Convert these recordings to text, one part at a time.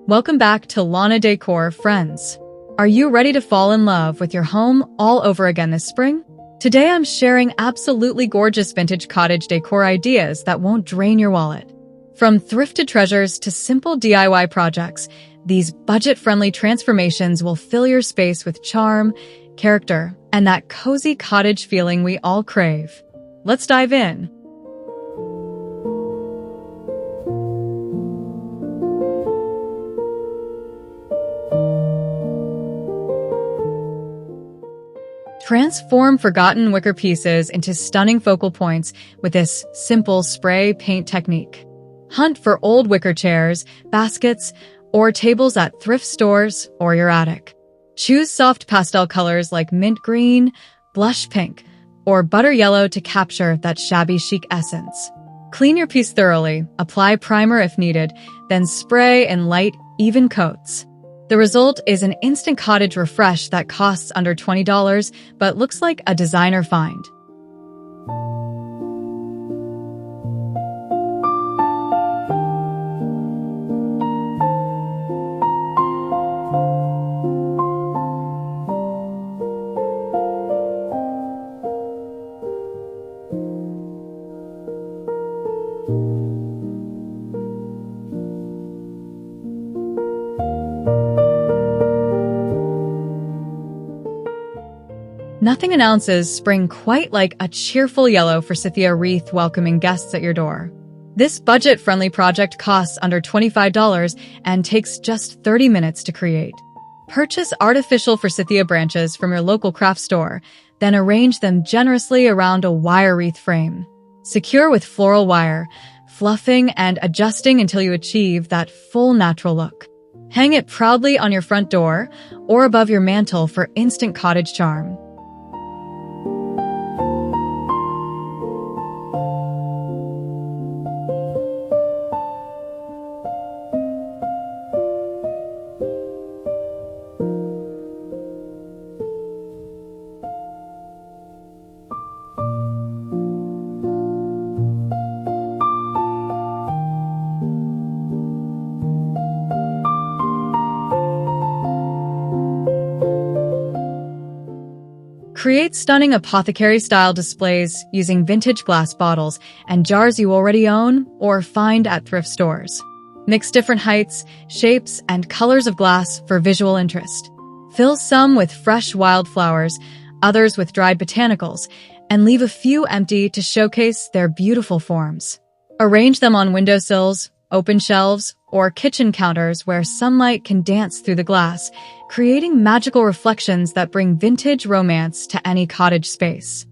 Welcome back to Lana Decor, friends. Are you ready to fall in love with your home all over again this spring? Today I'm sharing absolutely gorgeous vintage cottage decor ideas that won't drain your wallet. From thrifted treasures to simple DIY projects, these budget-friendly transformations will fill your space with charm, character, and that cozy cottage feeling we all crave. Let's dive in. Transform forgotten wicker pieces into stunning focal points with this simple spray paint technique. Hunt for old wicker chairs, baskets, or tables at thrift stores or your attic. Choose soft pastel colors like mint green, blush pink, or butter yellow to capture that shabby chic essence. Clean your piece thoroughly, apply primer if needed, then spray in light, even coats. The result is an instant cottage refresh that costs under $20 but looks like a designer find. Nothing announces spring quite like a cheerful yellow Forsythia wreath welcoming guests at your door. This budget-friendly project costs under $25 and takes just 30 minutes to create. Purchase artificial Forsythia branches from your local craft store, then arrange them generously around a wire wreath frame. Secure with floral wire, fluffing and adjusting until you achieve that full natural look. Hang it proudly on your front door or above your mantel for instant cottage charm. Create stunning apothecary-style displays using vintage glass bottles and jars you already own or find at thrift stores. Mix different heights, shapes, and colors of glass for visual interest. Fill some with fresh wildflowers, others with dried botanicals, and leave a few empty to showcase their beautiful forms. Arrange them on windowsills, open shelves, or kitchen counters where sunlight can dance through the glass, creating magical reflections that bring vintage romance to any cottage space.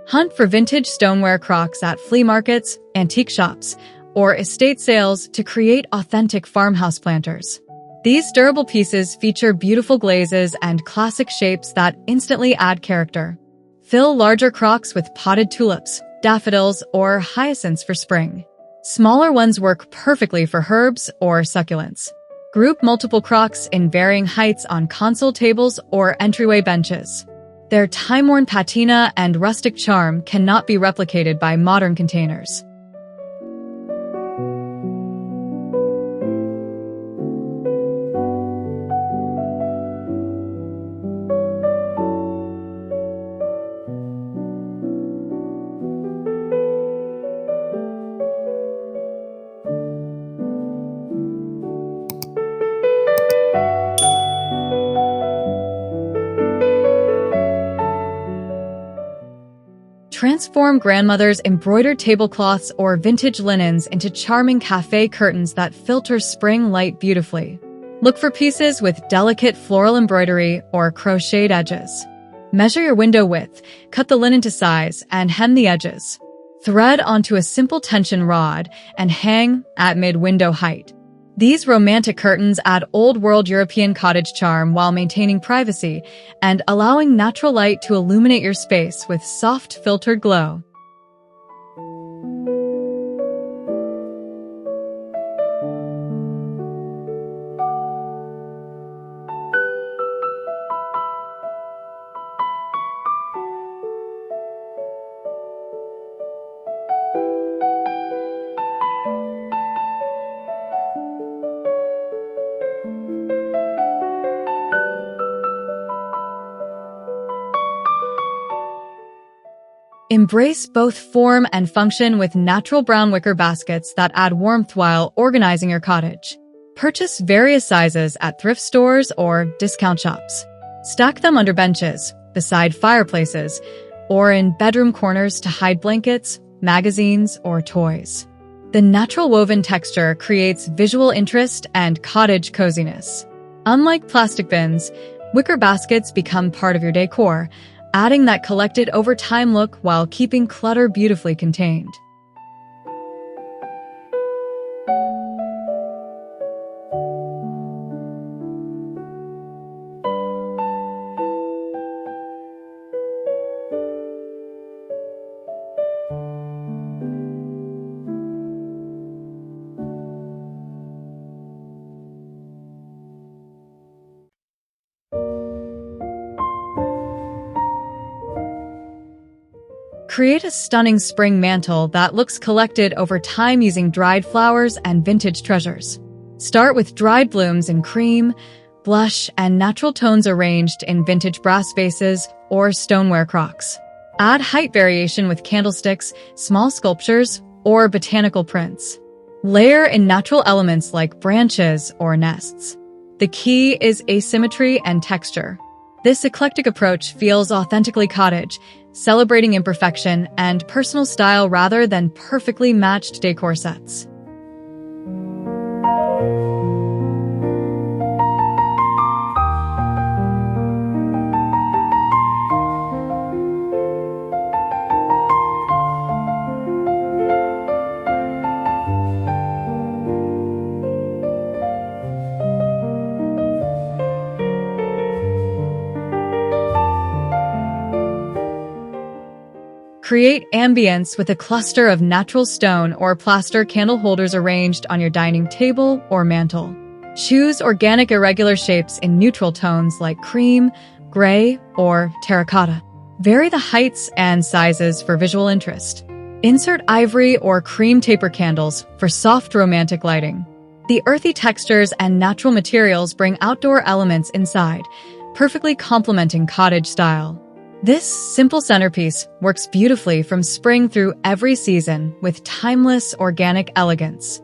Hunt for vintage stoneware crocks at flea markets, antique shops, or estate sales to create authentic farmhouse planters. These durable pieces feature beautiful glazes and classic shapes that instantly add character. Fill larger crocks with potted tulips, daffodils, or hyacinths for spring. Smaller ones work perfectly for herbs or succulents. Group multiple crocks in varying heights on console tables or entryway benches. Their time-worn patina and rustic charm cannot be replicated by modern containers. Transform grandmother's embroidered tablecloths or vintage linens into charming cafe curtains that filter spring light beautifully. Look for pieces with delicate floral embroidery or crocheted edges. Measure your window width, cut the linen to size, and hem the edges. Thread onto a simple tension rod and hang at mid-window height. These romantic curtains add old-world European cottage charm while maintaining privacy and allowing natural light to illuminate your space with soft, filtered glow. Embrace both form and function with natural brown wicker baskets that add warmth while organizing your cottage. Purchase various sizes at thrift stores or discount shops. Stack them under benches, beside fireplaces, or in bedroom corners to hide blankets, magazines, or toys. The natural woven texture creates visual interest and cottage coziness. Unlike plastic bins, wicker baskets become part of your decor, adding that collected over time look while keeping clutter beautifully contained. Create a stunning spring mantel that looks collected over time using dried flowers and vintage treasures. Start with dried blooms in cream, blush, and natural tones arranged in vintage brass vases or stoneware crocks. Add height variation with candlesticks, small sculptures, or botanical prints. Layer in natural elements like branches or nests. The key is asymmetry and texture. This eclectic approach feels authentically cottage, celebrating imperfection and personal style rather than perfectly matched decor sets. Create ambience with a cluster of natural stone or plaster candle holders arranged on your dining table or mantel. Choose organic irregular shapes in neutral tones like cream, gray, or terracotta. Vary the heights and sizes for visual interest. Insert ivory or cream taper candles for soft romantic lighting. The earthy textures and natural materials bring outdoor elements inside, perfectly complementing cottage style. This simple centerpiece works beautifully from spring through every season with timeless organic elegance.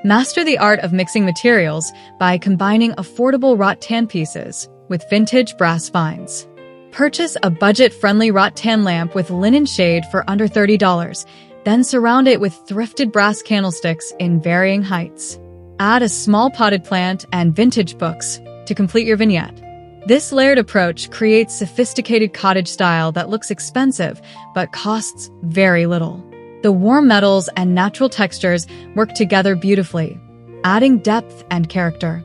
Master the art of mixing materials by combining affordable rattan pieces with vintage brass finds. Purchase a budget-friendly rattan lamp with linen shade for under $30, then surround it with thrifted brass candlesticks in varying heights. Add a small potted plant and vintage books to complete your vignette. This layered approach creates sophisticated cottage style that looks expensive but costs very little. The warm metals and natural textures work together beautifully, adding depth and character.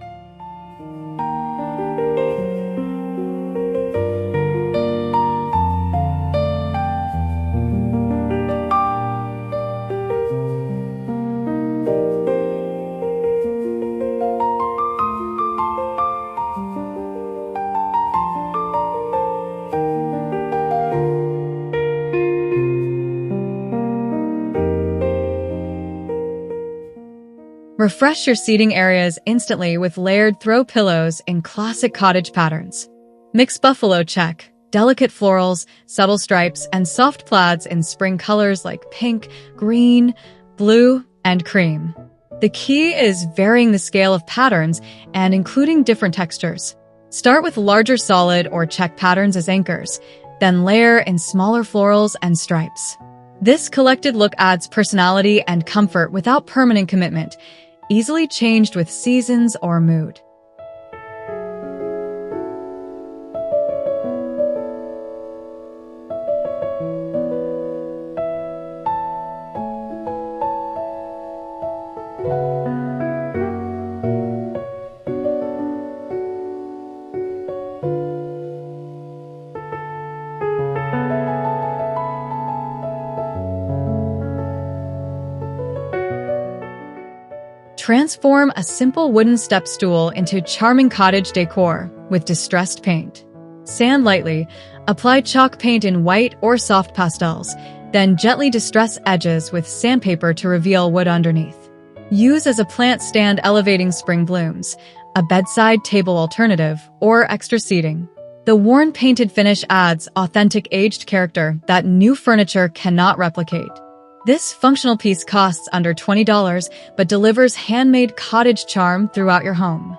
Refresh your seating areas instantly with layered throw pillows in classic cottage patterns. Mix buffalo check, delicate florals, subtle stripes, and soft plaids in spring colors like pink, green, blue, and cream. The key is varying the scale of patterns and including different textures. Start with larger solid or check patterns as anchors, then layer in smaller florals and stripes. This collected look adds personality and comfort without permanent commitment, easily changed with seasons or mood. Transform a simple wooden step stool into charming cottage decor with distressed paint. Sand lightly, apply chalk paint in white or soft pastels, then gently distress edges with sandpaper to reveal wood underneath. Use as a plant stand elevating spring blooms, a bedside table alternative, or extra seating. The worn painted finish adds authentic aged character that new furniture cannot replicate. This functional piece costs under $20 but delivers handmade cottage charm throughout your home.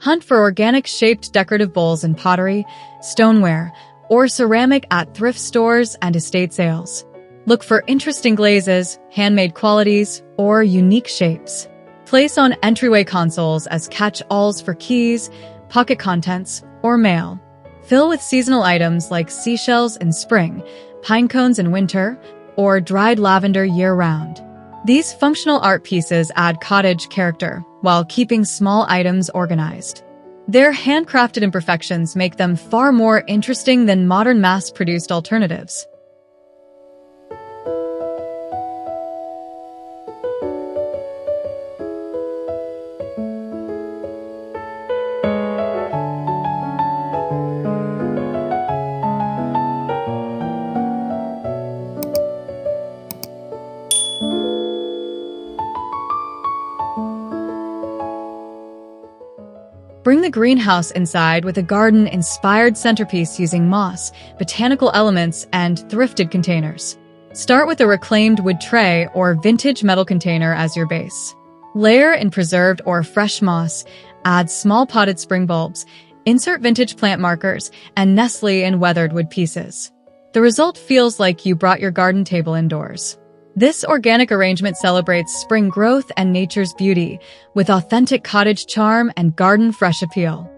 Hunt for organic-shaped decorative bowls in pottery, stoneware, or ceramic at thrift stores and estate sales. Look for interesting glazes, handmade qualities, or unique shapes. Place on entryway consoles as catch-alls for keys, pocket contents, or mail. Fill with seasonal items like seashells in spring, pine cones in winter, or dried lavender year-round. These functional art pieces add cottage character while keeping small items organized. Their handcrafted imperfections make them far more interesting than modern mass-produced alternatives. Bring the greenhouse inside with a garden-inspired centerpiece using moss, botanical elements, and thrifted containers. Start with a reclaimed wood tray or vintage metal container as your base. Layer in preserved or fresh moss, add small potted spring bulbs, insert vintage plant markers, and nestle in weathered wood pieces. The result feels like you brought your garden table indoors. This organic arrangement celebrates spring growth and nature's beauty, with authentic cottage charm and garden fresh appeal.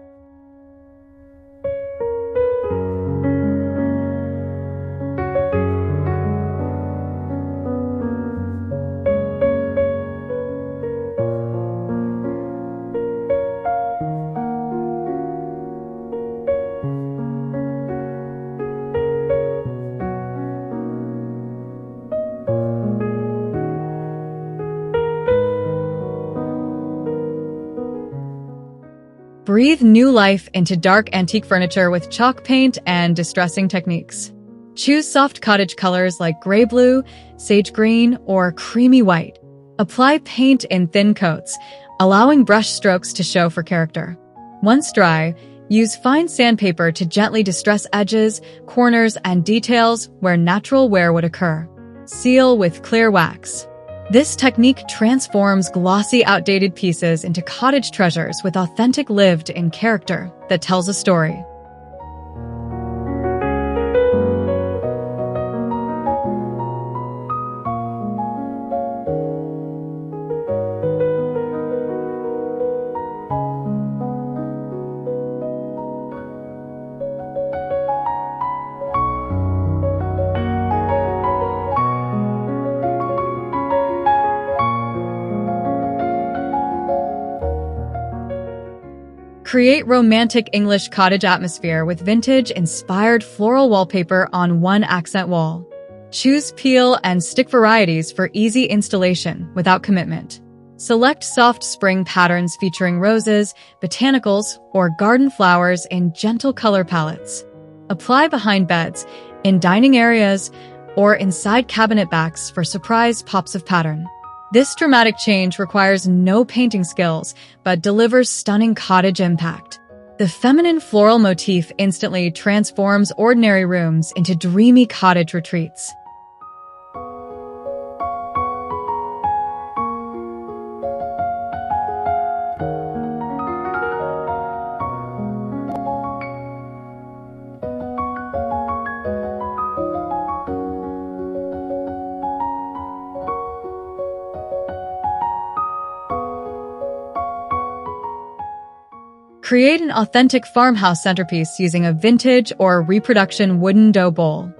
Breathe new life into dark antique furniture with chalk paint and distressing techniques. Choose soft cottage colors like gray blue, sage green, or creamy white. Apply paint in thin coats, allowing brush strokes to show for character. Once dry, use fine sandpaper to gently distress edges, corners, and details where natural wear would occur. Seal with clear wax. This technique transforms glossy, outdated pieces into cottage treasures with authentic lived-in character that tells a story. Create romantic English cottage atmosphere with vintage-inspired floral wallpaper on one accent wall. Choose peel and stick varieties for easy installation without commitment. Select soft spring patterns featuring roses, botanicals, or garden flowers in gentle color palettes. Apply behind beds, in dining areas, or inside cabinet backs for surprise pops of pattern. This dramatic change requires no painting skills, but delivers stunning cottage impact. The feminine floral motif instantly transforms ordinary rooms into dreamy cottage retreats. Create an authentic farmhouse centerpiece using a vintage or reproduction wooden dough bowl.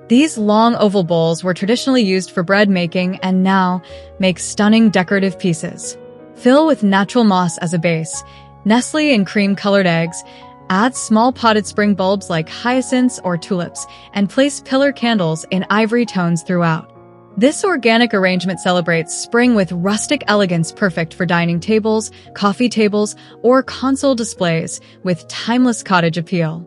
These long oval bowls were traditionally used for bread making and now make stunning decorative pieces. Fill with natural moss as a base, Nestle and cream-colored eggs, add small potted spring bulbs like hyacinths or tulips, and place pillar candles in ivory tones throughout. This organic arrangement celebrates spring with rustic elegance, perfect for dining tables, coffee tables, or console displays with timeless cottage appeal.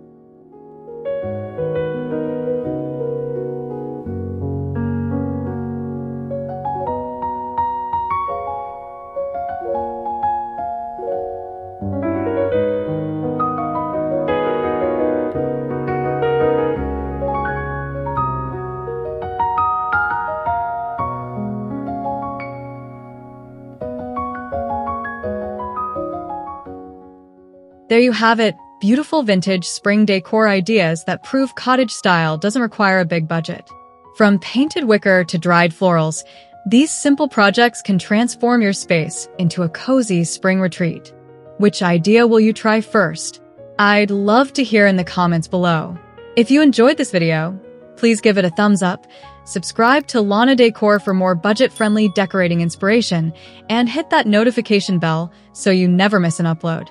There you have it, beautiful vintage spring decor ideas that prove cottage style doesn't require a big budget. From painted wicker to dried florals, these simple projects can transform your space into a cozy spring retreat. Which idea will you try first? I'd love to hear in the comments below. If you enjoyed this video, please give it a thumbs up, subscribe to Lana Decor for more budget-friendly decorating inspiration, and hit that notification bell so you never miss an upload.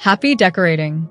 Happy decorating!